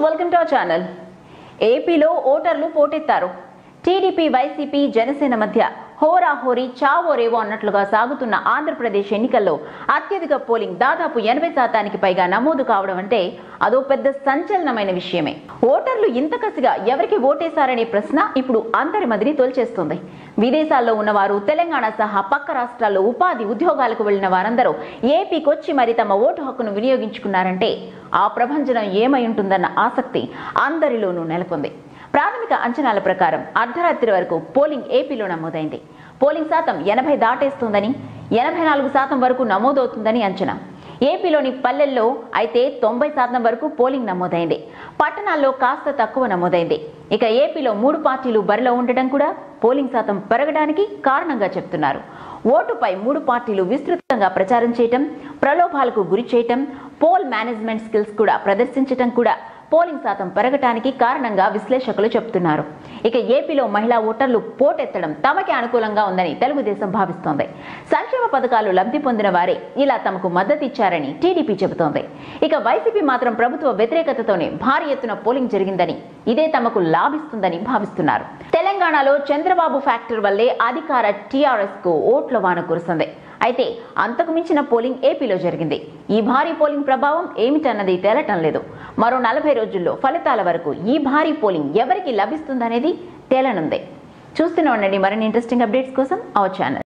Welcome to our channel. ఏపీలో ఓటర్లు పోటెత్తారు. TDP, YCP, Janasena మధ్య హోరాహోరీ చావో రేవో అన్నట్లుగా సాగుతున్న ఆంధ్రప్రదేశ్ ఎన్నికల్లో అత్యధిక పోలింగ్ దాదాపు 80% పైగా నమోదు కావడం అంటే అదో పెద్ద సంచలనమైన విషయమే. ఓటర్లు ఇంత కసిగా ఎవరికి ఓటేశారనే ప్రశ్న ఇప్పుడు అందరి మదిని తొలిచేస్తుంది. విదేశాల్లో ఉన్నవారు, తెలంగాణ సహా పక్క రాష్ట్రాల్లో ఉపాధి ఉద్యోగాలకు వెళ్లిన వారందరూ ఏపీకొచ్చి మరి తమ ఓటు హక్కును వినియోగించుకున్నారంటే ఆ ప్రభంజనం ఏమై ఉంటుందన్న ఆసక్తి అందరిలోనూ నెలకొంది. ప్రాథమిక అంచనాల ప్రకారం అర్ధరాత్రి వరకు పోలింగ్ ఏపీలో నమోదైంది. పోలింగ్ శాతం 80 దాటేస్తుందని, 84% వరకు నమోదవుతుందని అంచనా. ఏపీలోని పల్లెల్లో అయితే 90% వరకు పోలింగ్ నమోదైంది. పట్టణాల్లో కాస్త తక్కువ నమోదైంది. ఇక ఏపీలో 3 పార్టీలు బరిలో ఉండటం కూడా పోలింగ్ శాతం పెరగడానికి కారణంగా చెప్తున్నారు. ఓటుపై 3 పార్టీలు విస్తృతంగా ప్రచారం చేయటం, ప్రలోభాలకు గురి చేయటం, పోల్ మేనేజ్మెంట్ స్కిల్స్ కూడా ప్రదర్శించటం కూడా పోలింగ్ శాతం పెరగటానికి కారణంగా విశ్లేషకులు చెబుతున్నారు. ఇక ఏపీలో మహిళా ఓటర్లు పోటెత్తడం తమకి అనుకూలంగా ఉందని తెలుగుదేశం భావిస్తోంది. సంక్షేమ పథకాలు లబ్ధి పొందిన వారే ఇలా తమకు మద్దతు ఇచ్చారని టీడీపీ చెబుతోంది. ఇక వైసీపీ మాత్రం ప్రభుత్వ వ్యతిరేకతతోనే భారీ ఎత్తున పోలింగ్ జరిగిందని, ఇదే తమకు లాభిస్తుందని భావిస్తున్నారు. తెలంగాణలో చంద్రబాబు ఫ్యాక్టర్ వల్లే అధికార టీఆర్ఎస్ కు ఓట్ల వాన కురిసింది. అయితే అంతకు మించిన పోలింగ్ ఏపీలో జరిగింది. ఈ భారీ పోలింగ్ ప్రభావం ఏమిటన్నది తేలటం లేదు. మరో 40 రోజుల్లో ఫలితాల వరకు ఈ భారీ పోలింగ్ ఎవరికి లభిస్తుందనేది తేలనుంది. చూస్తూనే ఉండండి మరిన్ని ఇంట్రెస్టింగ్ అప్డేట్స్ కోసం అవర్ ఛానల్.